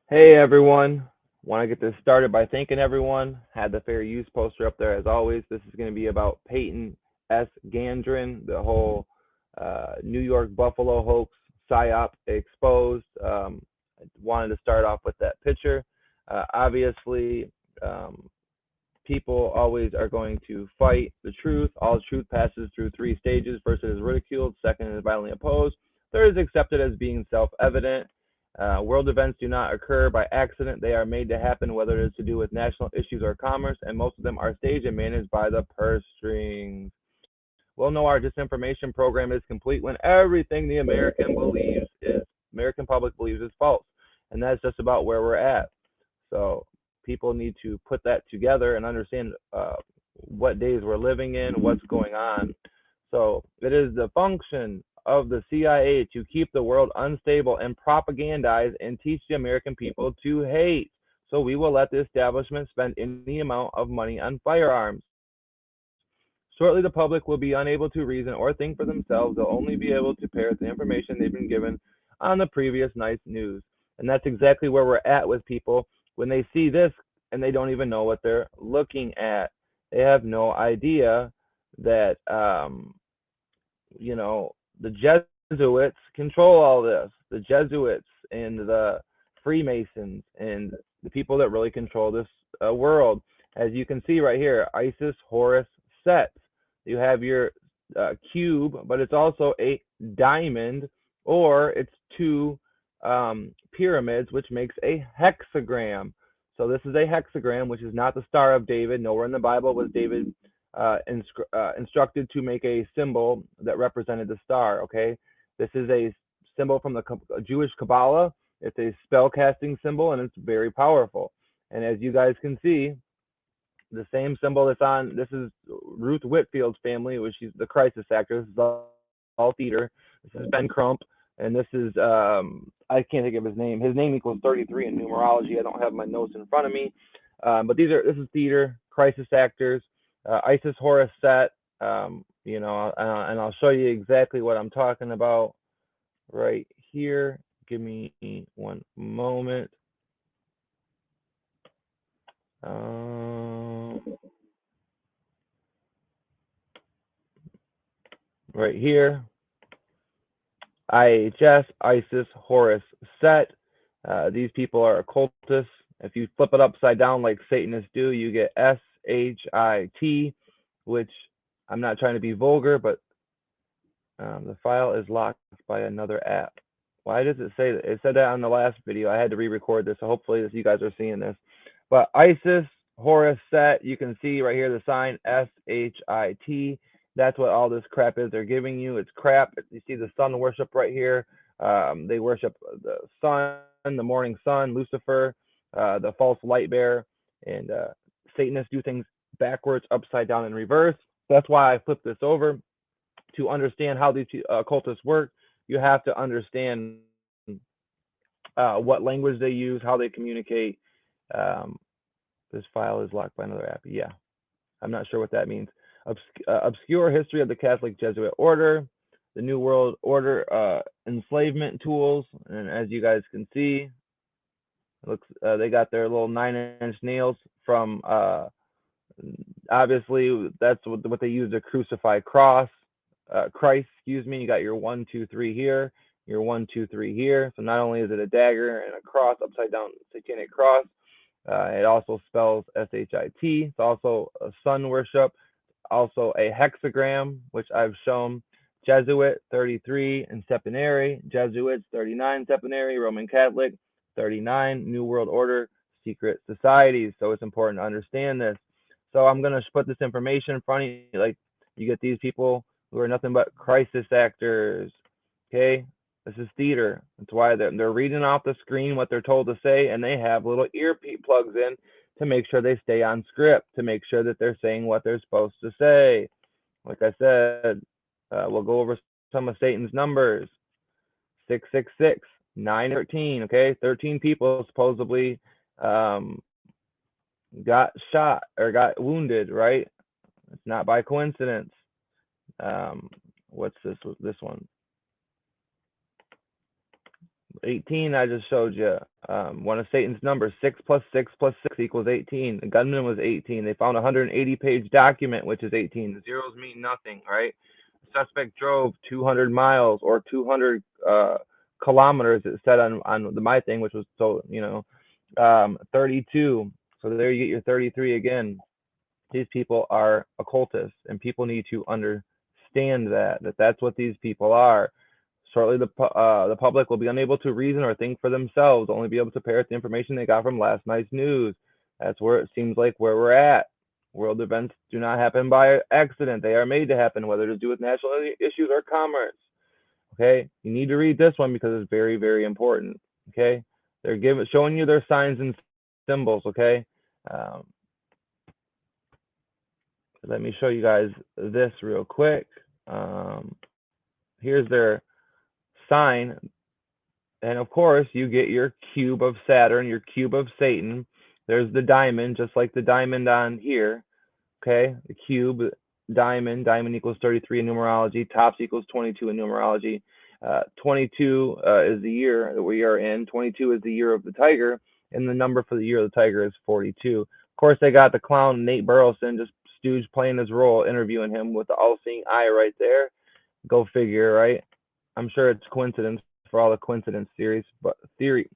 Hey everyone, want to get this started by thanking everyone. Had the fair use poster up there as always. This is going to be about Payton S. Gandron, the whole New York Buffalo hoax psyop exposed. I wanted to start off with that picture. Obviously, um, people always are going to fight the truth. All truth passes through three stages. First, it is ridiculed. Second, it is violently opposed. Third is accepted as being self-evident. World events do not occur by accident. They are made to happen, whether it is to do with national issues or commerce, and most of them are staged and managed by the purse strings. We'll know our disinformation program is complete when everything the American public believes is false. And that's just about where we're at. So people need to put that together and understand what days we're living in, what's going on. So it is the function of the CIA to keep the world unstable and propagandize and teach the American people to hate. So we will let the establishment spend any amount of money on firearms. Shortly, the public will be unable to reason or think for themselves. They'll only be able to parrot the information they've been given on the previous night's news. And that's exactly where we're at with people when they see this and they don't even know what they're looking at. They have no idea that, the Jesuits control all this. The Jesuits and the Freemasons and the people that really control this world. As you can see right here, Isis, Horus, Set. You have your cube, but it's also a diamond, or it's two pyramids, which makes a hexagram. So this is a hexagram, which is not the Star of David. Nowhere in the Bible was David instructed to make a symbol that represented the star. Okay, this is a symbol from the Jewish Kabbalah. It's a spell casting symbol, and it's very powerful. And as you guys can see, the same symbol that's on, this is Ruth Whitfield's family, which is the crisis actor. This is all theater. This is Ben Crump, and this is I can't think of his name. His name equals 33 in numerology. I don't have my notes in front of me, but this is theater, crisis actors, Isis, Horus, Set. And I'll show you exactly what I'm talking about right here. Give me one moment. Right here, IHS, Isis, Horus, Set. These people are occultists. If you flip it upside down like Satanists do, you get SHIT, which I'm not trying to be vulgar, but the file is locked by another app. Why does it say that? It said that on the last video. I had to re-record this, so hopefully you guys are seeing this. But Isis, Horus, Set, you can see right here the sign SHIT. That's what all this crap is they're giving you. It's crap. You see the sun worship right here. They worship the sun, the morning sun, Lucifer, the false light bearer, and Satanists do things backwards, upside down, and reverse. That's why I flipped this over. To understand how these occultists work, you have to understand what language they use, how they communicate. This file is locked by another app. Yeah, I'm not sure what that means. Obscure history of the Catholic Jesuit order, the New World Order enslavement tools, and as you guys can see, looks they got their little 9-inch nails from obviously that's what they use to crucify Christ. You got your 1, 2, 3 here, your 1, 2, 3 here. So not only is it a dagger and a cross, upside down satanic cross, it also spells SHIT. It's also a sun worship, also a hexagram, which I've shown. Jesuit 33 and Septenary, Jesuits 39 Septenary, Roman Catholic 39, New World Order, secret societies. So it's important to understand this. So I'm gonna put this information in front of you. Like, you get these people who are nothing but crisis actors. Okay, this is theater. That's why they're reading off the screen what they're told to say, and they have little ear plugs in to make sure they stay on script, to make sure that they're saying what they're supposed to say. Like I said, we'll go over some of Satan's numbers. 666, 9, 13. Okay, 13 people supposedly got shot or got wounded. Right? It's not by coincidence. What's this one? 18 I just showed you. One of Satan's numbers, 6 plus 6 plus 6 equals 18. The gunman was 18. They found a 180-page document, which is 18. The zeros mean nothing, right? The suspect drove 200 miles or 200 kilometers, it said on my thing, which was, so, 32. So there you get your 33 again. These people are occultists, and people need to understand that that's what these people are. Shortly, the public will be unable to reason or think for themselves, only be able to parrot the information they got from last night's news. That's where it seems like where we're at. World events do not happen by accident. They are made to happen, whether to do with national issues or commerce. Okay, you need to read this one because it's very, very important. Okay, they're showing you their signs and symbols. Okay, um, let me show you guys this real quick. Here's their sign. And of course, you get your cube of Saturn, your cube of Satan. There's the diamond, just like the diamond on here. Okay, the cube, diamond equals 33 in numerology. Tops equals 22 in numerology. 22 is the year that we are in. 22 is the year of the tiger, and the number for the year of the tiger is 42. Of course, they got the clown Nate Burleson, just stooge playing his role, interviewing him with the all-seeing eye right there. Go figure, right? I'm sure it's coincidence for all the coincidence theories, but theory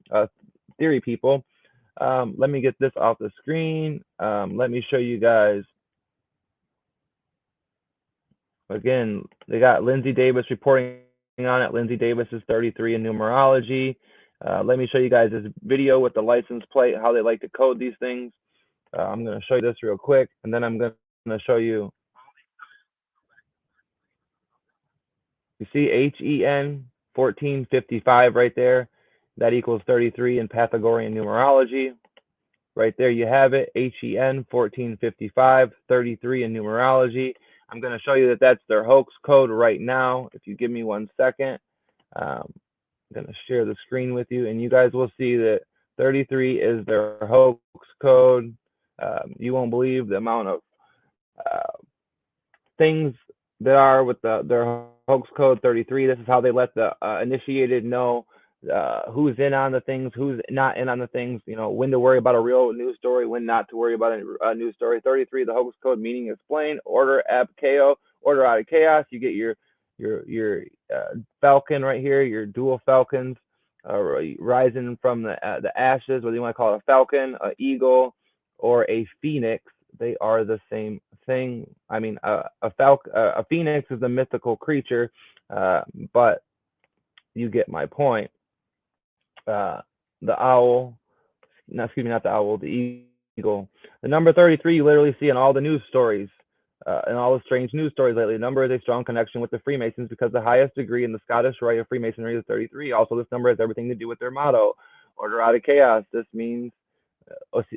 people. Let me get this off the screen. Let me show you guys. Again, they got Lindsay Davis reporting on it. Lindsay Davis is 33 in numerology. Let me show you guys this video with the license plate, how they like to code these things. I'm going to show you this real quick, and then I'm going to show you. You see HEN 1455 right there. That equals 33 in Pythagorean numerology. Right there you have it, HEN 1455, 33 in numerology. I'm going to show you that that's their hoax code right now. If you give me 1 second, I'm going to share the screen with you, and you guys will see that 33 is their hoax code. You won't believe the amount of things that are with their hoax code 33. This is how they let the initiated know who's in on the things, who's not in on the things, when to worry about a real news story, when not to worry about a news story. 33, the hoax code, meaning explain, order, ab, chaos, order out of chaos. You get your falcon right here, your dual falcons, rising from the ashes, whether you want to call it a falcon, an eagle, or a phoenix. They are the same thing. I mean, a phoenix is a mythical creature, but you get my point. The owl, no, excuse me, not the owl, the eagle. The number 33 you literally see in all the news stories, and all the strange news stories lately. The number is a strong connection with the Freemasons because the highest degree in the Scottish Rite of Freemasonry is 33. Also, this number has everything to do with their motto, order out of chaos. This means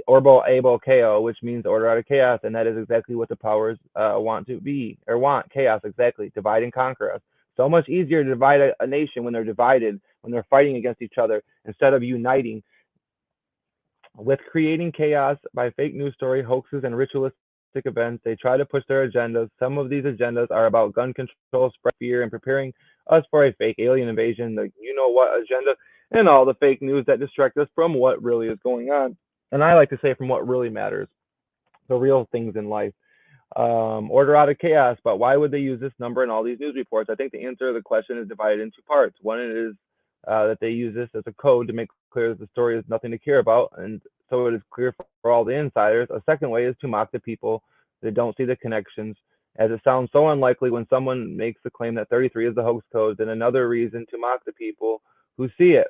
Orbo Abo Ko, which means order out of chaos, and that is exactly what the powers want to be, or want chaos, exactly. Divide and conquer us. So much easier to divide a nation when they're divided, when they're fighting against each other, instead of uniting. With creating chaos by fake news story, hoaxes, and ritualistic events, they try to push their agendas. Some of these agendas are about gun control, spread fear, and preparing us for a fake alien invasion, the you-know-what agenda, and all the fake news that distract us from what really is going on. And I like to say from what really matters, the real things in life. Order out of chaos, but why would they use this number in all these news reports? I think the answer to the question is divided into parts. One is that they use this as a code to make clear that the story is nothing to care about, and so it is clear for all the insiders. A second way is to mock the people that don't see the connections, as it sounds so unlikely when someone makes the claim that 33 is the hoax code. Then another reason to mock the people who see it.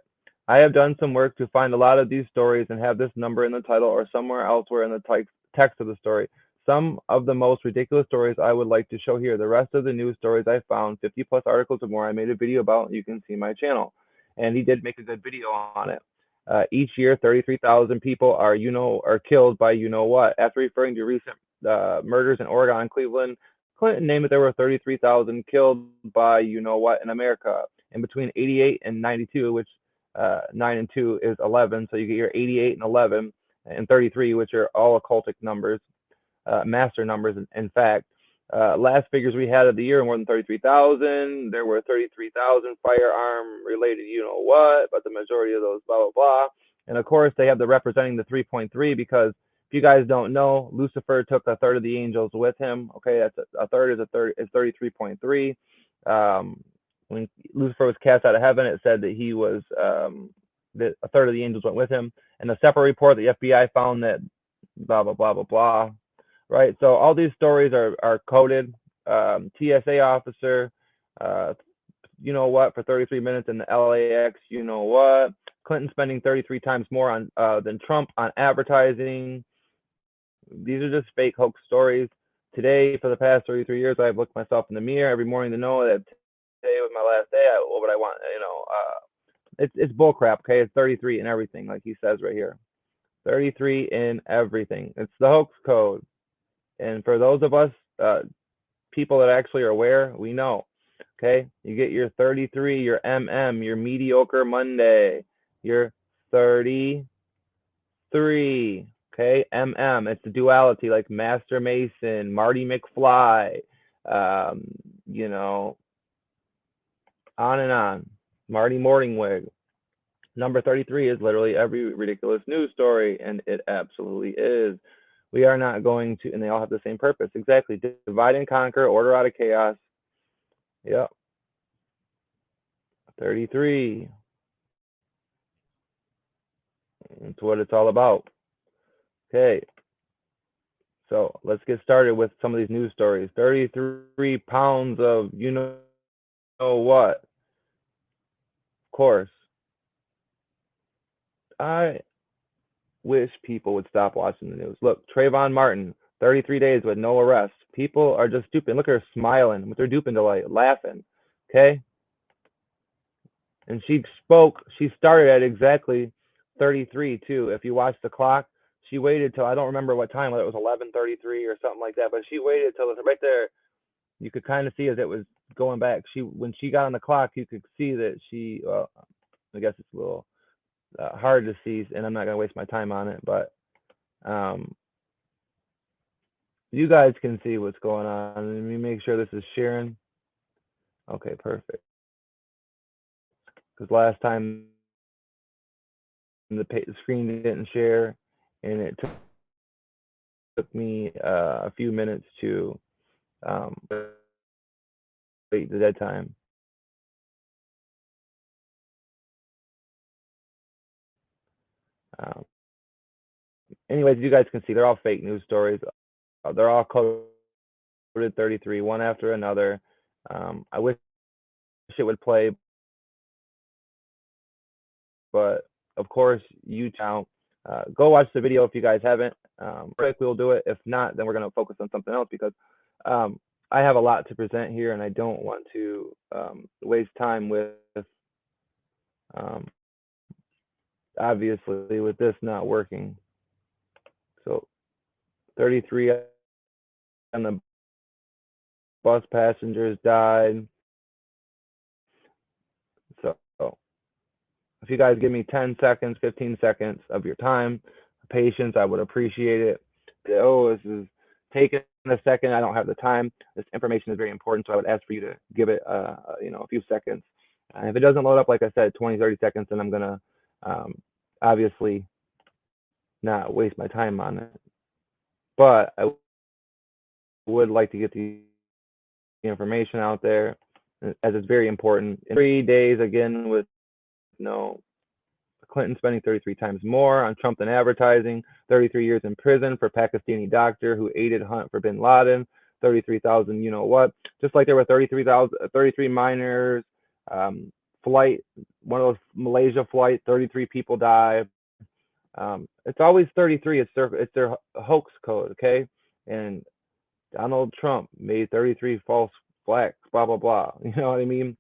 I have done some work to find a lot of these stories and have this number in the title or somewhere elsewhere in the text of the story. Some of the most ridiculous stories I would like to show here. The rest of the news stories I found, 50 plus articles or more, I made a video about. You can see my channel. And he did make a good video on it. Each year, 33,000 people are killed by what. After referring to recent murders in Oregon and Cleveland, Clinton named that there were 33,000 killed by what in America. In between 88 and 92, which 9 and 2 is 11, so you get your 88 and 11 and 33, which are all occultic numbers, master numbers, in fact. Last figures we had of the year were more than 33,000. There were 33,000 firearm related what, but the majority of those blah blah blah. And of course, they have the representing the 3.3 because if you guys don't know, Lucifer took a third of the angels with him. Okay, that's a third is 33.3. When Lucifer was cast out of heaven, it said that he was that a third of the angels went with him. And the separate report, the FBI found that blah blah blah blah blah. Right. So all these stories are coded. TSA officer, you know what, for 33 minutes in the LAX, you know what. Clinton spending 33 times more on than Trump on advertising. These are just fake hoax stories. Today, for the past 33 years, I've looked myself in the mirror every morning to know that today was my last day. What would I want? It's bullcrap. Okay, it's 33 in everything, like he says right here. 33 in everything. It's the hoax code. And for those of us people that actually are aware, we know. Okay, you get your 33, your your mediocre Monday, your 33. Okay, it's the duality, like Master Mason, Marty McFly, you know, on and on. Marty Morningwig. Number 33 is literally every ridiculous news story, and it absolutely is. We are not going to, and they all have the same purpose. Exactly. Divide and conquer, order out of chaos. Yep. 33. That's what it's all about. Okay. So let's get started with some of these news stories. 33 pounds of you know what. Of course. I wish people would stop watching the news. Look, Trayvon Martin, 33 days with no arrest. People are just stupid. Look at her smiling with her duping delight, laughing. Okay? And she started at exactly 33 too. If you watch the clock, she waited till, I don't remember what time, whether it was 11:33 or something like that, but she waited till right there. You could kind of see as it was going back. When she got on the clock, you could see that she, well, I guess it's a little hard to see, and I'm not going to waste my time on it, but you guys can see what's going on. Let me make sure this is sharing. Okay, perfect. Because last time the screen didn't share, and it took me a few minutes to wait the dead time. Anyways, you guys can see they're all fake news stories. They're all coded 33, one after another. I wish it would play, but of course, you count. Go watch the video if you guys haven't. Quick, we'll do it. If not, then we're going to focus on something else because I have a lot to present here, and I don't want to waste time with obviously with this not working. So 33 on the bus passengers died. So if you guys give me 10 seconds, 15 seconds of your time, patience, I would appreciate it. Oh, this is taking a second. I don't have the time. This information is very important, so I would ask for you to give it, a few seconds. And if it doesn't load up, like I said, 20, 30 seconds, then I'm gonna obviously not waste my time on it. But I would like to get the information out there as it's very important. In 3 days, again, with Clinton spending 33 times more on Trump than advertising, 33 years in prison for Pakistani doctor who aided hunt for bin Laden, 33,000, you know what. Just like there were 33 miners, one of those Malaysia flight, 33 people died. It's always 33. It's their hoax code, okay? And Donald Trump made 33 false flags, blah, blah, blah. You know what I mean?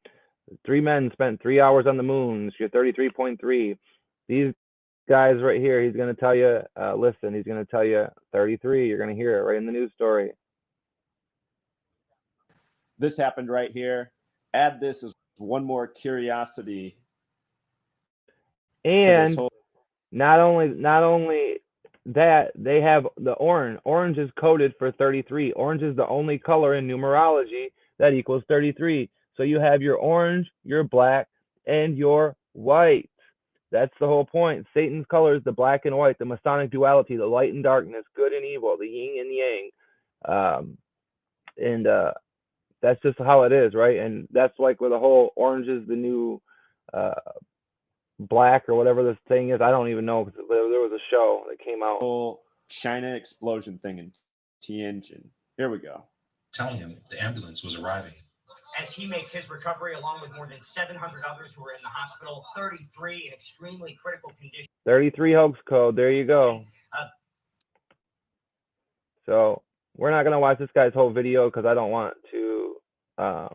3 men spent 3 hours on the moon. You're 33.3. These guys right here, he's going to tell you, listen, he's going to tell you 33. You're going to hear it right in the news story. This happened right here. Add this as one more curiosity. And not only that, they have the orange. Orange is coded for 33. Orange is the only color in numerology that equals 33. So you have your orange, your black, and your white. That's the whole point. Satan's colors, the black and white, the Masonic duality, the light and darkness, good and evil, the yin and yang. And that's just how it is, right? And that's like where the whole orange is the new black or whatever this thing is. I don't even know, because there was a show that came out. Whole China explosion thing in Tianjin. Here we go. Telling him the ambulance was arriving. As he makes his recovery, along with more than 700 others who are in the hospital, 33 in extremely critical condition. 33 hoax code. There you go. So we're not gonna watch this guy's whole video because I don't want to. I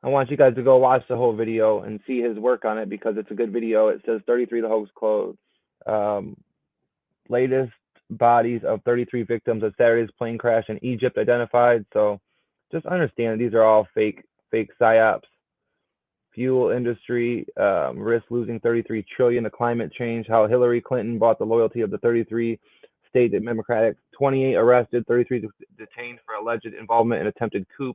want you guys to go watch the whole video and see his work on it, because it's a good video. It says 33 the hoax code. Latest bodies of 33 victims of Saturday's plane crash in Egypt identified. So just understand these are all fake psyops. Fuel industry risk losing 33 trillion to climate change. How Hillary Clinton bought the loyalty of the 33 state Democratic. 28 arrested, 33 detained for alleged involvement in attempted coup.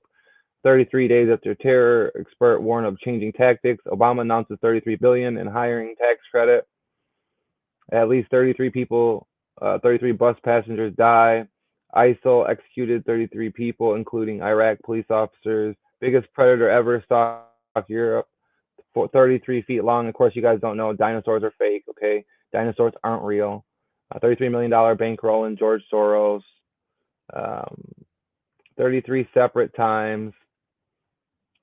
33 days after terror, expert warn of changing tactics. Obama announces 33 billion in hiring tax credit. At least 33 people, 33 bus passengers die. ISIL executed 33 people, including Iraq police officers. Biggest predator ever stalked Europe. 33 feet long. Of course, you guys don't know dinosaurs are fake. Okay, dinosaurs aren't real. $33 million bankroll in George Soros. 33 separate times.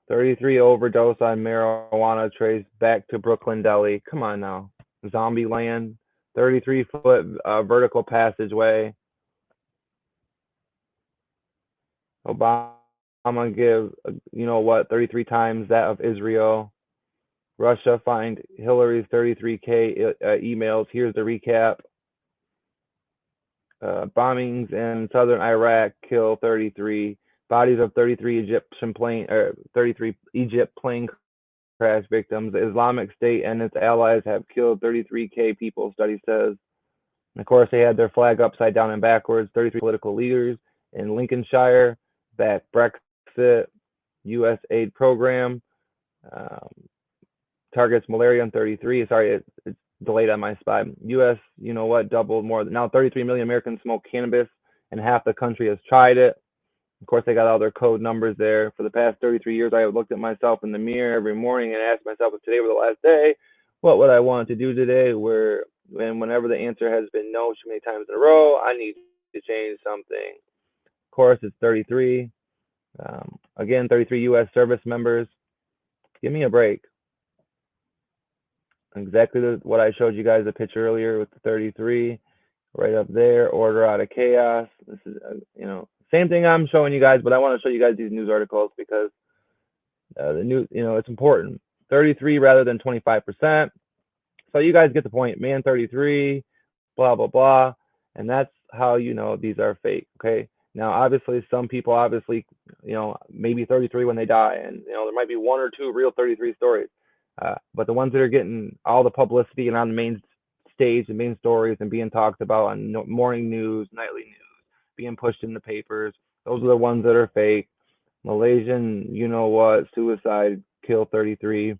33 overdose on marijuana traced back to Brooklyn Deli. Come on now. Zombie land. 33-foot vertical passageway. Obama gives, 33 times that of Israel. Russia fined Hillary's 33K emails. Here's the recap. Bombings in southern Iraq kill 33. Bodies of 33 Egypt plane crash victims. The Islamic State and its allies have killed 33K people, study says. And of course, they had their flag upside down and backwards. 33 political leaders in Lincolnshire back Brexit, U.S. aid program. Targets malaria on 33. Sorry, it's delayed on my spot. U.S., doubled more. Now 33 million Americans smoke cannabis, and half the country has tried it. Of course, they got all their code numbers there. For the past 33 years, I have looked at myself in the mirror every morning and asked myself, if today were the last day, what would I want to do today? And whenever the answer has been no too many times in a row, I need to change something. Of course, it's 33. Again, 33 U.S. service members. Give me a break. Exactly what I showed you guys a picture earlier with the 33 right up there. Order out of chaos. This is, same thing I'm showing you guys, but I want to show you guys these news articles because the news, it's important. 33 rather than 25%. So you guys get the point. Man 33, blah, blah, blah. And that's how these are fake, okay? Now, obviously, some people maybe 33 when they die. And, there might be one or two real 33 stories. But the ones that are getting all the publicity and on the main stage, the main stories, and being talked about on morning news, nightly news, being pushed in the papers, those are the ones that are fake. Malaysian, suicide, kill 33.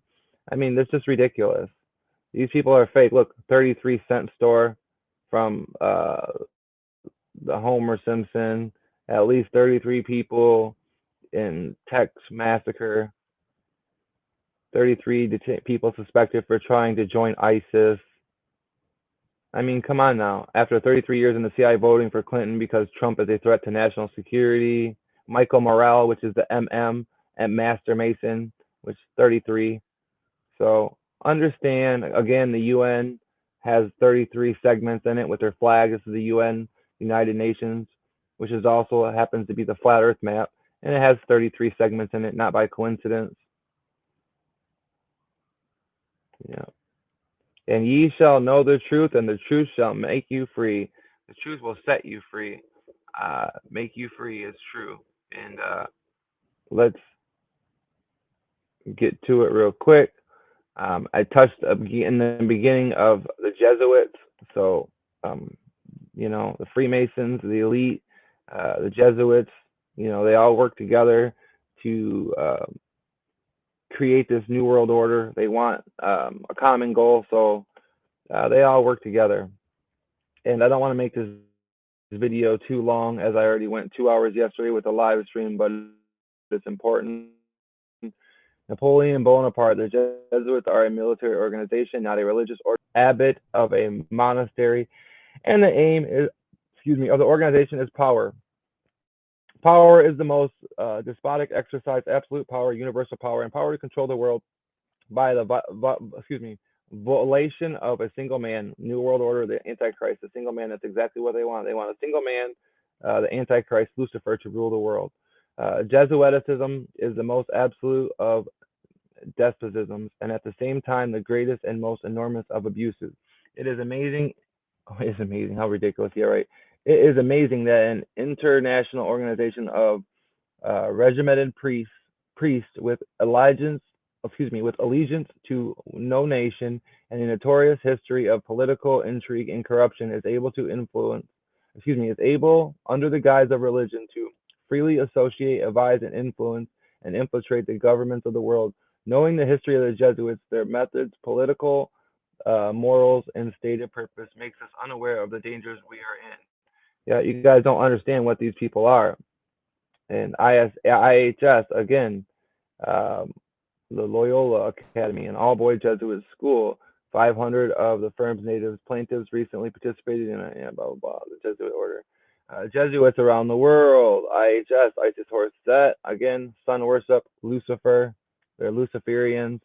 I mean, that's just ridiculous. These people are fake. Look, 33-cent store from the Homer Simpson. At least 33 people in Texas massacre. 33 people suspected for trying to join ISIS. I mean, come on now. After 33 years in the CIA voting for Clinton because Trump is a threat to national security. Michael Morrell, which is the MM at Master Mason, which is 33. So understand, again, the UN has 33 segments in it with their flag. This is the UN, United Nations, which is also happens to be the flat Earth map. And it has 33 segments in it, not by coincidence. Yeah. And ye shall know the truth, and the truth shall make you free. The truth will set you free. Make you free is true. And let's get to it real quick. I touched in the beginning of the Jesuits. So, the Freemasons, the elite, the Jesuits, they all work together to create this new world order. They want a common goal, so they all work together. And I don't want to make this video too long, as I already went 2 hours yesterday with a live stream, but it's important. Napoleon Bonaparte, the Jesuits are a military organization, not a religious order. Abbot of a monastery, and the aim is, of the organization is power. Power is the most despotic exercise, absolute power, universal power, and power to control the world by the volation of a single man. New World Order, the Antichrist, the single man. That's exactly what they want. They want a single man, the Antichrist, Lucifer, to rule the world. Jesuiticism is the most absolute of despotisms, and at the same time, the greatest and most enormous of abuses. It is amazing. Oh, it is amazing how ridiculous. Yeah, right. It is amazing that an international organization of regimented priests with allegiance to no nation and a notorious history of political intrigue and corruption is able under the guise of religion to freely associate, advise, and influence and infiltrate the governments of the world. Knowing the history of the Jesuits, their methods, political morals, and stated purpose makes us unaware of the dangers we are in. Yeah, you guys don't understand what these people are. And IHS, again, the Loyola Academy, an all-boy Jesuit school. 500 of the firm's native plaintiffs recently participated in the Jesuit order. Jesuits around the world. IHS, Isis Horus Set, again, sun worship, Lucifer. They're Luciferians.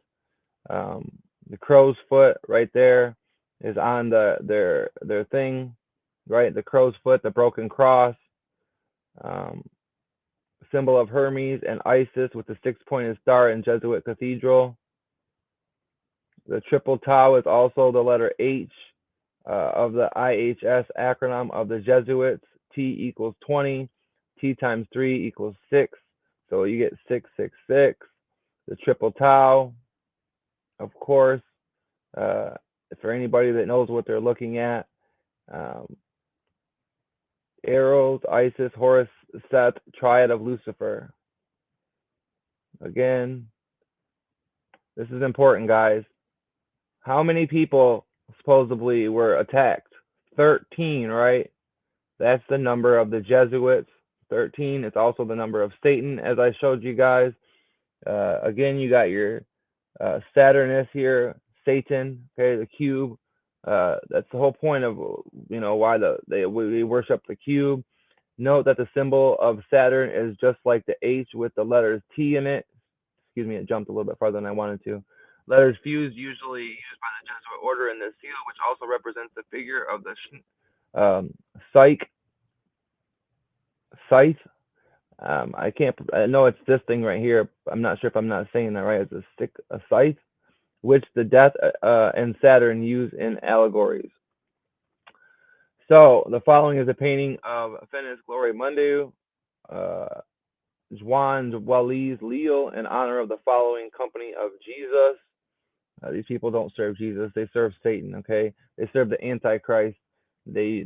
The crow's foot right there is on their thing, right? The crow's foot, the broken cross. Symbol of Hermes and Isis with the six-pointed star in Jesuit cathedral. The triple tau is also the letter H of the IHS acronym of the Jesuits. T equals 20. T times 3 equals 6. So you get 666. The triple tau, of course, for anybody that knows what they're looking at. Arrows, Isis, Horus, Seth, Triad of Lucifer. Again, this is important, guys. How many people supposedly were attacked? 13, right? That's the number of the Jesuits. 13. It's also the number of Satan, as I showed you guys. Again, you got your Saturnus here, Satan, okay, the cube. That's the whole point of, why we worship the cube. Note that the symbol of Saturn is just like the H with the letters T in it. Excuse me, it jumped a little bit farther than I wanted to. Letters fused, usually used by the Jesuit order in this seal, which also represents the figure of the scythe. I know it's this thing right here. I'm not sure if I'm not saying that right. It's a scythe, which the death and Saturn use in allegories. So the following is a painting of Finis Glory Mundi, Juan Wallis Leo, in honor of the following company of Jesus. These people don't serve Jesus; they serve Satan. Okay, they serve the Antichrist. They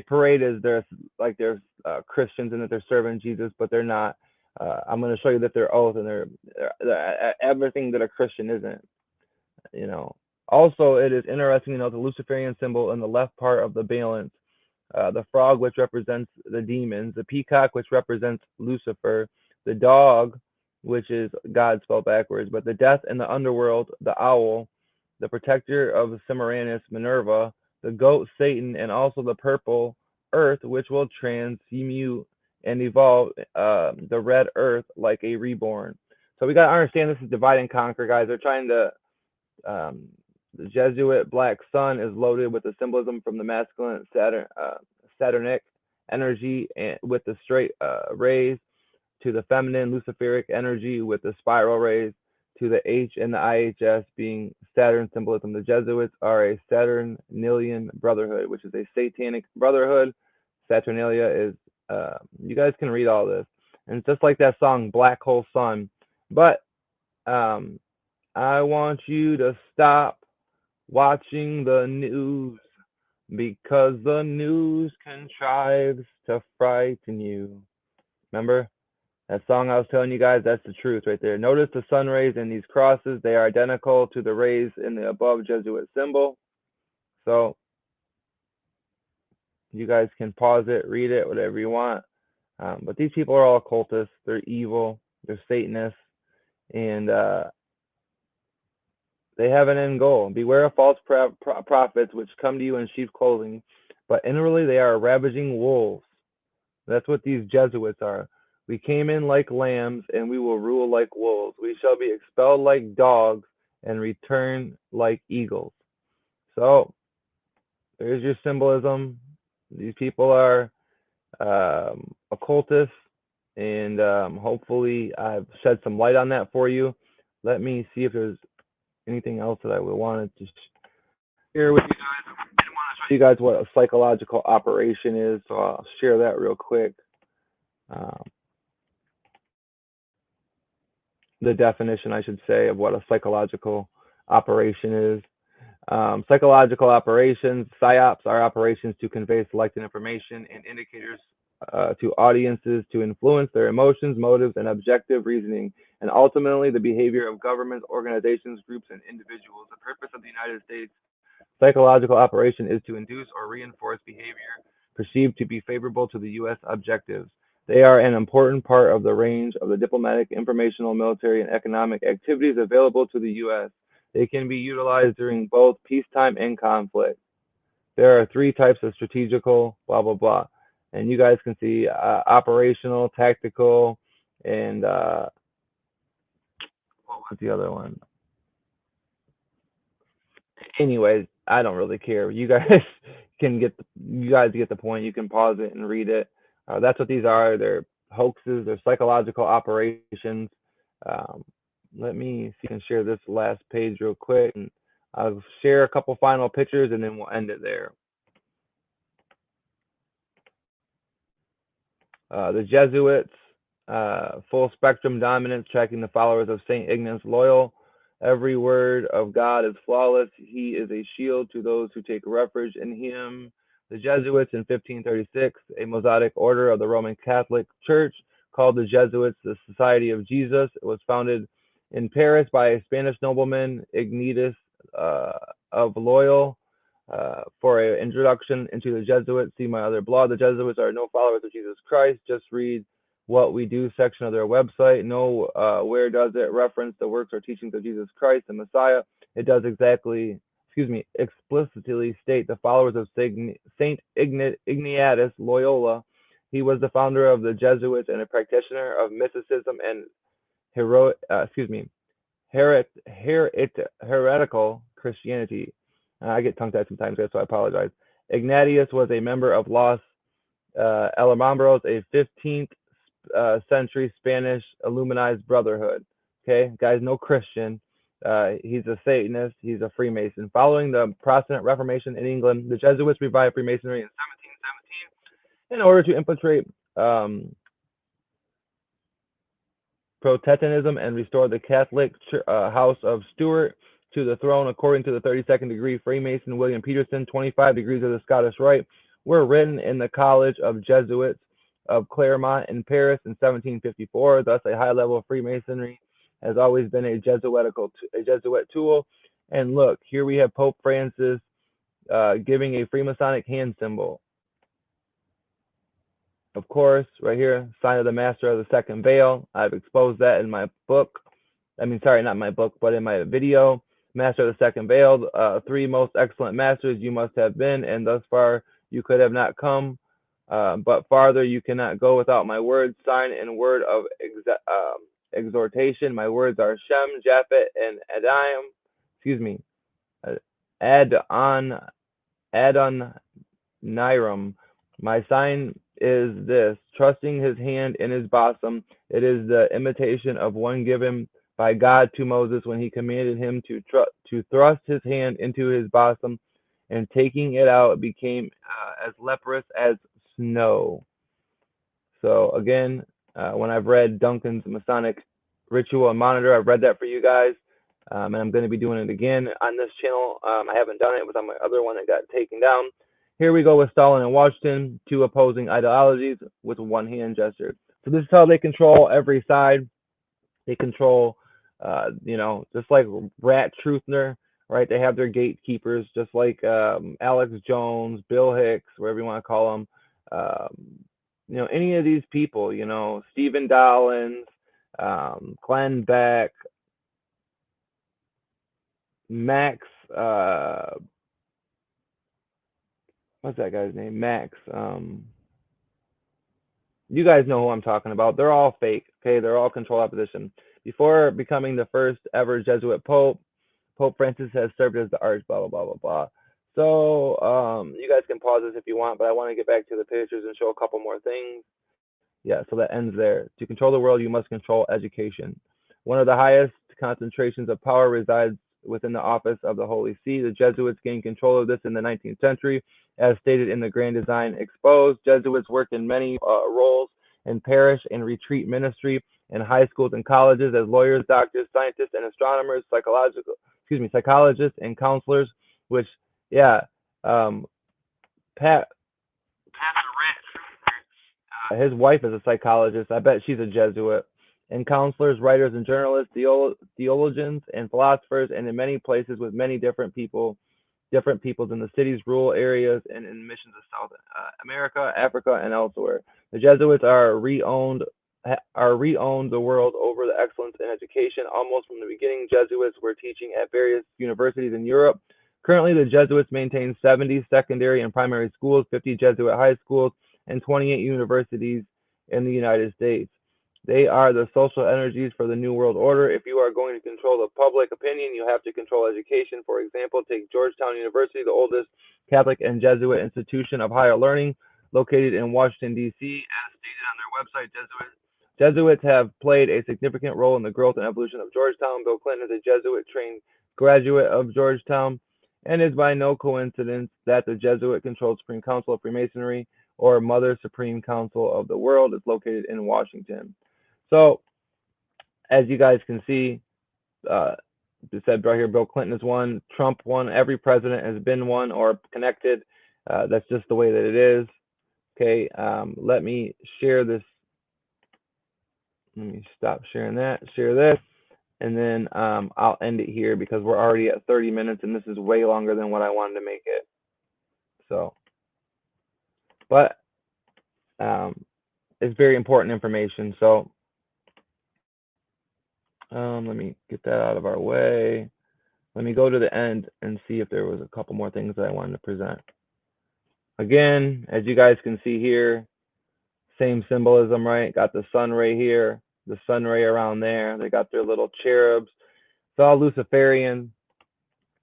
parade as they're Christians and that they're serving Jesus, but they're not. I'm going to show you that they're oath and they're everything that a Christian isn't. Also, it is interesting to note the Luciferian symbol in the left part of the balance. The frog, which represents the demons, the peacock, which represents Lucifer, the dog, which is God spelled backwards, but the death in the underworld, the owl, the protector of Semiramis, Minerva, the goat, Satan, and also the purple earth, which will transmute and evolve the red earth like a reborn. So we got to understand this is divide and conquer, guys. They're trying to, the Jesuit black sun is loaded with the symbolism from the masculine Saturnic energy and with the straight rays, to the feminine Luciferic energy with the spiral rays, to the H and the IHS being Saturn symbolism. The Jesuits are a Saturnalian brotherhood, which is a satanic brotherhood. Saturnalia is, you guys can read all this. And it's just like that song, Black Hole Sun. But I want you to stop watching the news, because the news contrives to frighten you. Remember? That song I was telling you guys, that's the truth right there. Notice the sun rays in these crosses. They are identical to the rays in the above Jesuit symbol. So you guys can pause it, read it, whatever you want. But these people are all occultists. They're evil. They're Satanists. And they have an end goal. Beware of false prophets which come to you in sheep's clothing, but inwardly they are ravaging wolves. That's what these Jesuits are. We came in like lambs, and we will rule like wolves. We shall be expelled like dogs and return like eagles. So there's your symbolism. These people are occultists, and hopefully I've shed some light on that for you. Let me see if there's anything else that I would want to share with you guys. I want to show you guys what a psychological operation is, so I'll share that real quick. The definition, I should say, of what a psychological operation is. Psychological operations, PSYOPs, are operations to convey selected information and indicators to audiences to influence their emotions, motives, and objective reasoning, and ultimately the behavior of governments, organizations, groups, and individuals. The purpose of the United States psychological operation is to induce or reinforce behavior perceived to be favorable to the U.S. objectives. They are an important part of the range of the diplomatic, informational, military, and economic activities available to the U.S. They can be utilized during both peacetime and conflict. There are 3 types of strategical, blah, blah, blah. And you guys can see operational, tactical, and what was the other one? Anyways, I don't really care. You guys get the point. You can pause it and read it. That's what these are. They're hoaxes. They're psychological operations. Let me see if I can share this last page real quick, and I'll share a couple final pictures, and then we'll end it there. The Jesuits, full spectrum dominance, tracking the followers of St. Ignatius Loyal. Every word of God is flawless. He is a shield to those who take refuge in him. The Jesuits in 1536, a Mosaic order of the Roman Catholic Church called the Jesuits the Society of Jesus. It was founded in Paris by a Spanish nobleman, Ignatius of Loyal. For an introduction into the Jesuits, see my other blog. The Jesuits are no followers of Jesus Christ. Just read what we do section of their website. No, where does it reference the works or teachings of Jesus Christ, the Messiah? It does explicitly state the followers of Saint Ignatius Loyola. He was the founder of the Jesuits and a practitioner of mysticism and heretical Christianity. I get tongue-tied sometimes, so I apologize. Ignatius was a member of Los Alambros, a 15th century Spanish Illuminized Brotherhood. Okay, guys, no Christian. He's a Satanist. He's a Freemason. Following the Protestant Reformation in England, the Jesuits revived Freemasonry in 1717 in order to infiltrate Protestantism and restore the Catholic House of Stuart to the throne. According to the 32nd degree Freemason William Peterson, 25 degrees of the Scottish Rite were written in the College of Jesuits of Claremont in Paris in 1754. Thus, a high level of Freemasonry has always been a Jesuit tool. And look, here we have Pope Francis giving a Freemasonic hand symbol. Of course, right here, sign of the Master of the Second Veil. I've exposed that in my book. I mean, sorry, not my book, but in my video. Master of the Second Veil, 3 most excellent masters you must have been, and thus far you could have not come, but farther you cannot go without my word, sign, and word of exhortation. My words are Shem, Japhet, and Adoniram. My sign is this: trusting his hand in his bosom. It is the imitation of one given by God to Moses when he commanded him to thrust his hand into his bosom, and taking it out, it became as leprous as snow. So again, when I've read Duncan's Masonic Ritual and Monitor, I've read that for you guys, and I'm going to be doing it again on this channel. I haven't done it. It was on my other one that got taken down. Here we go with Stalin and Washington, 2 opposing ideologies with one hand gesture. So this is how they control every side. They control, just like Rat Truthner, right? They have their gatekeepers, just like Alex Jones, Bill Hicks, whatever you want to call them. Any of these people, Stephen Dollins, Glenn Beck, Max, what's that guy's name? Max. You guys know who I'm talking about. They're all fake, okay? They're all control opposition. Before becoming the first ever Jesuit Pope, Pope Francis has served as the arch, blah, blah, blah, blah, blah. So you guys can pause this if you want, but I want to get back to the pictures and show a couple more things. Yeah, so that ends there. To control the world, you must control education. One of the highest concentrations of power resides within the office of the Holy See. The Jesuits gained control of this in the 19th century. As stated in the Grand Design Exposed, Jesuits worked in many roles in parish and retreat ministry, in high schools and colleges as lawyers, doctors, scientists, and astronomers, psychologists, and counselors. Which, yeah, Pat, his wife is a psychologist. I bet she's a Jesuit. And counselors, writers, and journalists, theologians, and philosophers, and in many places with many different peoples in the cities, rural areas, and in missions of South America, Africa, and elsewhere. The Jesuits are re-owned the world over the excellence in education. Almost from the beginning, Jesuits were teaching at various universities in Europe. Currently, the Jesuits maintain 70 secondary and primary schools, 50 Jesuit high schools, and 28 universities in the United States. They are the social energies for the New World Order. If you are going to control the public opinion, you have to control education. For example, take Georgetown University, the oldest Catholic and Jesuit institution of higher learning, located in Washington, D.C. As stated on their website, Jesuits have played a significant role in the growth and evolution of Georgetown. Bill Clinton is a Jesuit-trained graduate of Georgetown, and it is by no coincidence that the Jesuit-controlled Supreme Council of Freemasonry, or Mother Supreme Council of the World, is located in Washington. So, as you guys can see, it said right here, Bill Clinton is one, Trump one, every president has been one or connected. That's just the way that it is. Okay, let me share this. Let me stop sharing that, share this, and then I'll end it here because we're already at 30 minutes and this is way longer than what I wanted to make it. So, but it's very important information. So, let me get that out of our way. Let me go to the end and see if there was a couple more things that I wanted to present. Again, as you guys can see here, same symbolism, right? Got the sun ray here, the sun ray around there. They got their little cherubs. It's all Luciferian,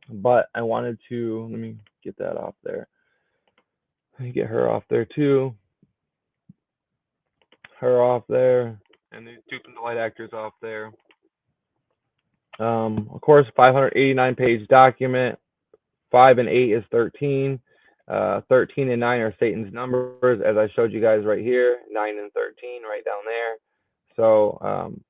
but I wanted to, let me get that off there. Let me get her off there too. Her off there, and the two light actors off there. Of course, 589-page document. 5 and 8 is 13. 13 and 9 are Satan's numbers, as I showed you guys right here. 9 and 13 right down there. So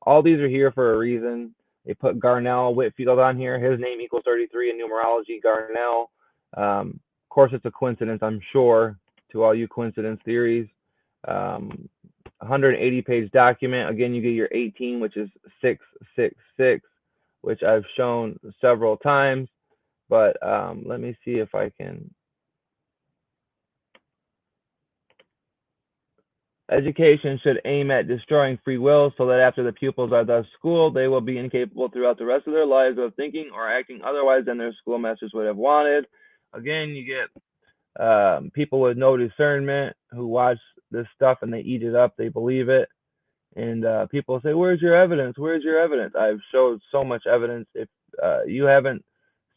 all these are here for a reason. They put Garnell Whitfield on here. His name equals 33 in numerology, Garnell. Of course, it's a coincidence, I'm sure, to all you coincidence theories. 180-page document. Again, you get your 18, which is 666, which I've shown several times. But let me see if I can. Education should aim at destroying free will so that after the pupils are thus schooled, they will be incapable throughout the rest of their lives of thinking or acting otherwise than their schoolmasters would have wanted. Again, you get people with no discernment who watch this stuff and they eat it up, they believe it. And people say, where's your evidence? Where's your evidence? I've showed so much evidence. If you haven't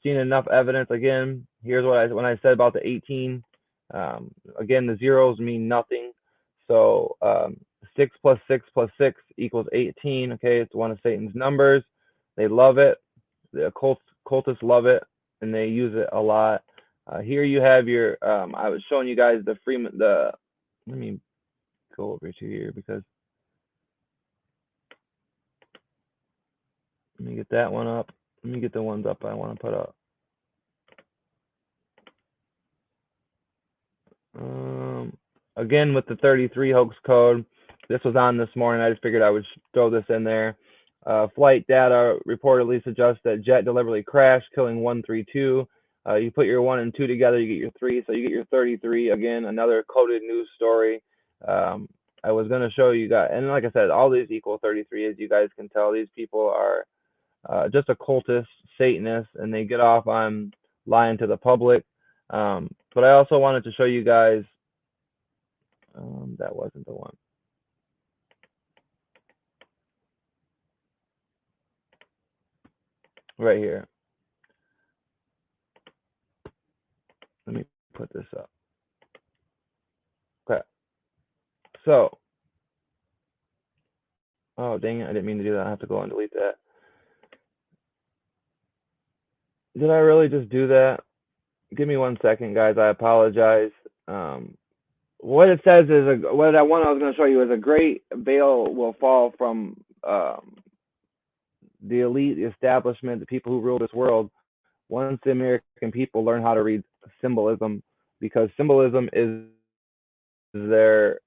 seen enough evidence, again, here's what when I said about the 18. Again, the zeros mean nothing. So 6 plus 6 plus 6 equals 18. Okay, it's one of Satan's numbers. They love it. The occultists love it, and they use it a lot. Here you have your. I was showing you guys the Let me go over to here because. Let me get that one up. Let me get the ones up I want to put up. Again, with the 33 hoax code, This was on this morning. I just figured I would throw this in there. Flight data reportedly suggests that jet deliberately crashed, killing 132. You put your 1 and 2 together, you get your 3, so you get your 33. Again, another coded news story. I was going to show you guys, and like I said, all these equal 33. As you guys can tell, these people are just occultists, Satanists, and they get off on lying to the public. But I also wanted to show you guys, that wasn't the one. Right here. Let me put this up. Okay. So, oh dang it, I didn't mean to do that. I have to go and delete that. Did I really just do that? Give me 1 second, guys. I apologize. What it says is, what I was going to show you is a great veil will fall from the elite, the establishment, the people who rule this world, once the American people learn how to read symbolism, because symbolism is their,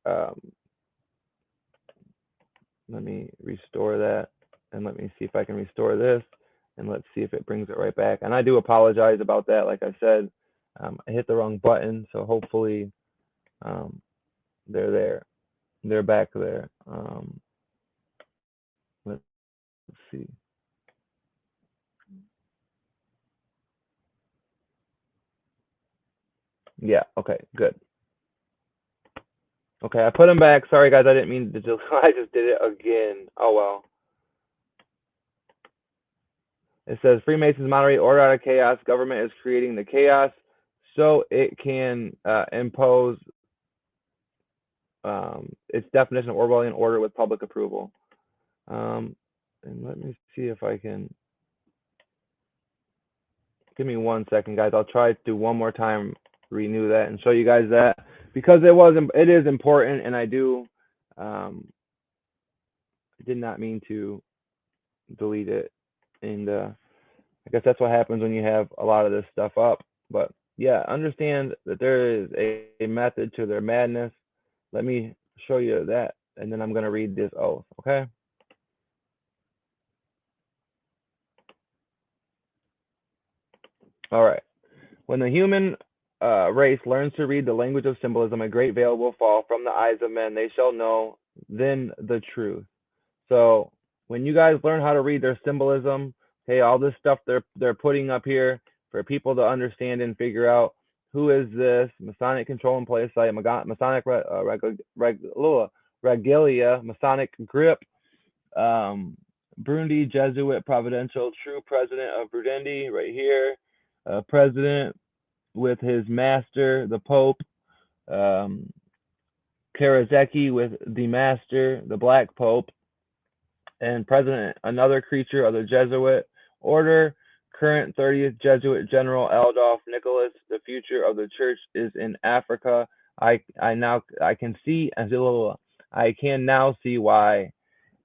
let me restore that, and let me see if I can restore this, and let's see if it brings it right back. And I do apologize about that. Like I said, I hit the wrong button, so hopefully they're there. They're back there. Let's see. Yeah, okay, good. Okay, I put them back. Sorry, guys, I didn't mean to do I just did it again. Oh, well. It says, Freemasons moderate order out of chaos. Government is creating the chaos so it can impose its definition of Orwellian order with public approval. And let me see if I can. Give me 1 second, guys. I'll try to one more time renew that and show you guys that, because it is important, and I did not mean to delete it, and I guess that's what happens when you have a lot of this stuff up. But yeah, understand that there is a method to their madness. Let me show you that, and then I'm going to read this oath, okay? All right. When the human race learns to read the language of symbolism, a great veil will fall from the eyes of men. They shall know then the truth. So when you guys learn how to read their symbolism, hey, all this stuff they're putting up here for people to understand and figure out, who is this? Masonic control and play site, Masonic regalia, Masonic grip, Burundi Jesuit providential, true president of Burundi, right here, president with his master, the Pope, Karazeki with the master, the Black Pope, and president, another creature of the Jesuit order, current 30th Jesuit General Adolf Nicholas. The future of the church is in Africa. I can now see why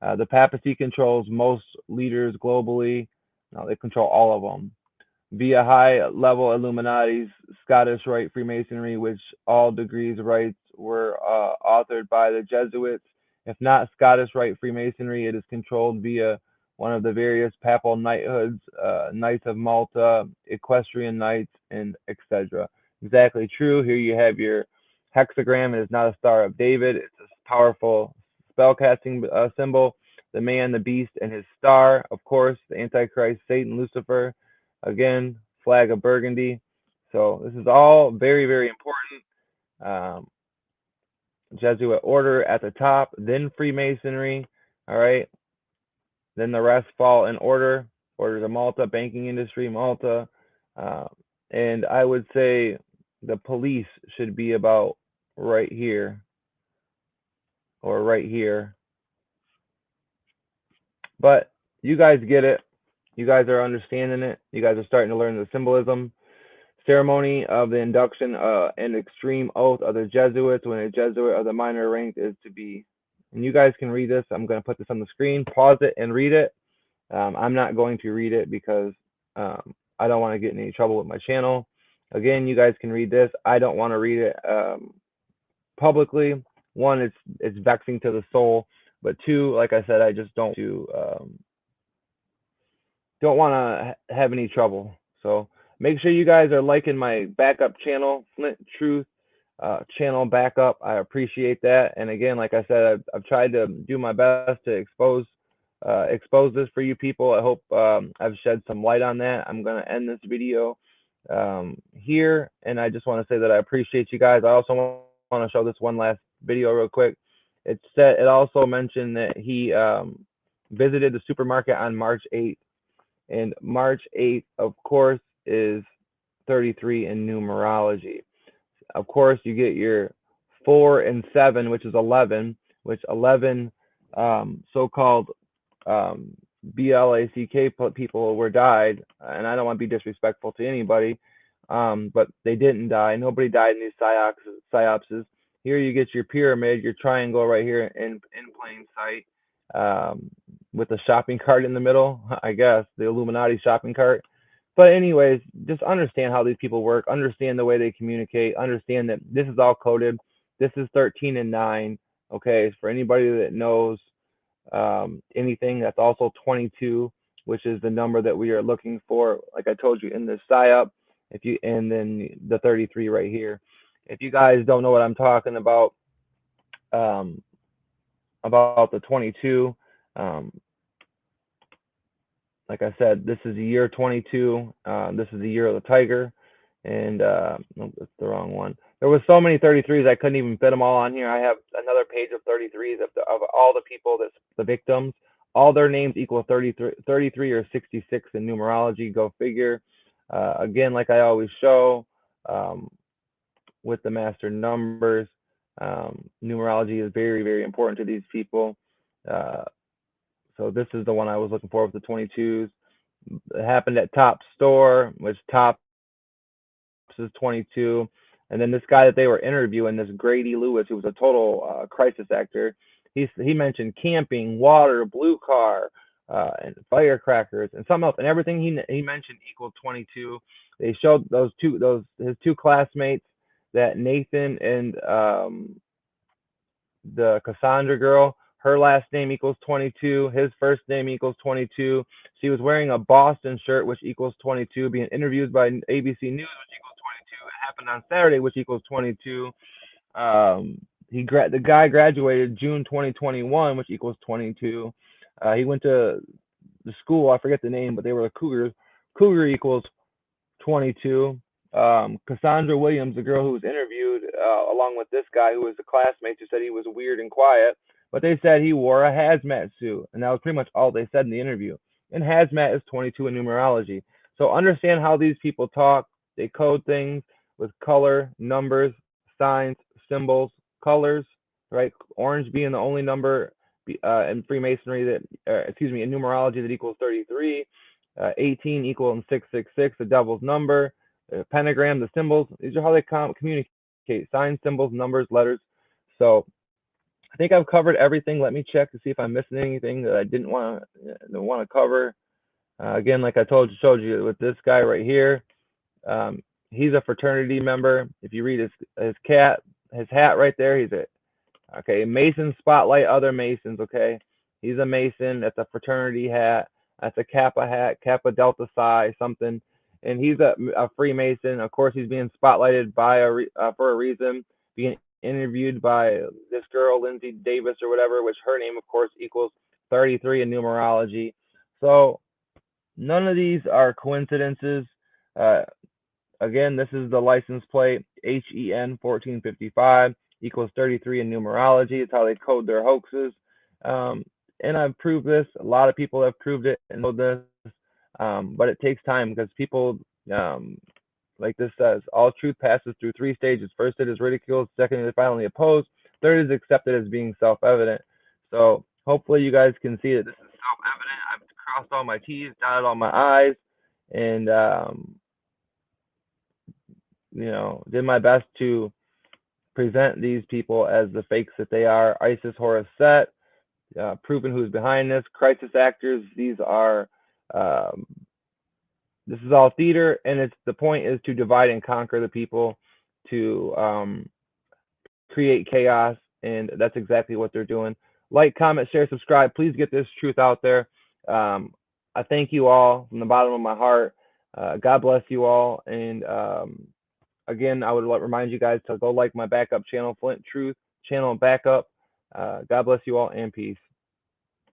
the papacy controls most leaders globally. Now they control all of them via high-level Illuminati's Scottish Rite Freemasonry, which all degrees rights were authored by the Jesuits. If not Scottish Rite Freemasonry, it is controlled via one of the various papal knighthoods, Knights of Malta, Equestrian Knights, and etc. Exactly true. Here you have your hexagram. It is not a Star of David. It's a powerful spellcasting symbol. The man, the beast, and his star. Of course, the Antichrist, Satan, Lucifer. Again, flag of Burgundy. So this is all very, very important. Jesuit order at the top, then Freemasonry. All right. Then the rest fall in order. Orders of Malta, banking industry, Malta. And I would say the police should be about right here or right here. But you guys get it. You guys are understanding it. You guys are starting to learn the symbolism. Ceremony of the induction and extreme oath of the Jesuits, when a Jesuit of the minor rank is to be. And you guys can read this. I'm going to put this on the screen. Pause it and read it. I'm not going to read it because I don't want to get in any trouble with my channel. Again, you guys can read this. I don't want to read it publicly. one, it's vexing to the soul, but two, like I said, I just don't want to have any trouble. So make sure you guys are liking my backup channel, Flint Truth channel backup. I appreciate that. And again, like I said, I've tried to do my best to expose this for you people. I hope I've shed some light on that. I'm going to end this video here, and I just want to say that I appreciate you guys. I also want to show this one last video real quick. It also mentioned that he visited the supermarket on March 8th, and March 8th, of course, is 33 in numerology. Of course, you get your 4 and 7, which is 11, which 11 so-called BLACK people were died, and I don't want to be disrespectful to anybody, but they didn't die. Nobody died in these psyopses. Here you get your pyramid, your triangle right here in plain sight, with a shopping cart in the middle, I guess, the Illuminati shopping cart. But anyways, just understand how these people work, understand the way they communicate, understand that this is all coded. This is 13 and 9, okay? For anybody that knows anything, that's also 22, which is the number that we are looking for, like I told you, in this psyop, and then the 33 right here. If you guys don't know what I'm talking about the 22, like I said, this is the year 22. This is the year of the tiger, and no, that's the wrong one. There was so many 33s I couldn't even fit them all on here. I have another page of 33s of all the people that's the victims. All their names equal 33 or 66 in numerology. Go figure. Again, like I always show with the master numbers, numerology is very, very important to these people. So this is the one I was looking for with the 22s. It happened at Topps store, which Topps is 22. And then this guy that they were interviewing, this Grady Lewis, who was a total crisis actor, he mentioned camping, water, blue car, and firecrackers, and something else. And everything he mentioned equaled 22. They showed his two classmates, that Nathan and the Cassandra girl. Her last name equals 22. His first name equals 22. She was wearing a Boston shirt, which equals 22. Being interviewed by ABC News, which equals 22. It happened on Saturday, which equals 22. The guy graduated June 2021, which equals 22. He went to the school. I forget the name, but they were the Cougars. Cougar equals 22. Cassandra Williams, the girl who was interviewed, along with this guy who was a classmate, who said he was weird and quiet, but they said he wore a hazmat suit, and that was pretty much all they said in the interview. And hazmat is 22 in numerology. So understand how these people talk. They code things with color, numbers, signs, symbols, colors, right? Orange being the only number in Freemasonry that, in numerology that equals 33. 18 equal 666, the devil's number. Pentagram, the symbols, these are how they communicate: signs, symbols, numbers, letters. So I think I've covered everything. Let me check to see if I'm missing anything that I didn't want to cover. Again, like I showed you with this guy right here, he's a fraternity member. If you read his hat right there, he's a Mason spotlight other Masons. Okay, he's a Mason. That's a fraternity hat. That's a Kappa hat, Kappa Delta Psi something. And he's a Freemason. Of course, he's being spotlighted for a reason, being interviewed by this girl, Lindsay Davis or whatever, which her name, of course, equals 33 in numerology. So none of these are coincidences. Again, this is the license plate, HEN 1455 equals 33 in numerology. It's how they code their hoaxes. And I've proved this. A lot of people have proved it and know this. But it takes time, because people, like this says, all truth passes through 3 stages. First, it is ridiculed. Second, it is finally opposed. Third, is accepted as being self-evident. So hopefully you guys can see that this is self-evident. I've crossed all my T's, dotted all my I's, and did my best to present these people as the fakes that they are. Isis, Horus, Set, proven who's behind this. Crisis actors. These are this is all theater, and the point is to divide and conquer the people, to create chaos, and that's exactly what they're doing. Like, comment, share, subscribe. Please get this truth out there. I thank you all from the bottom of my heart. God bless you all. And again, I would remind you guys to go like my backup channel, Flint Truth Channel Backup. God bless you all, and peace.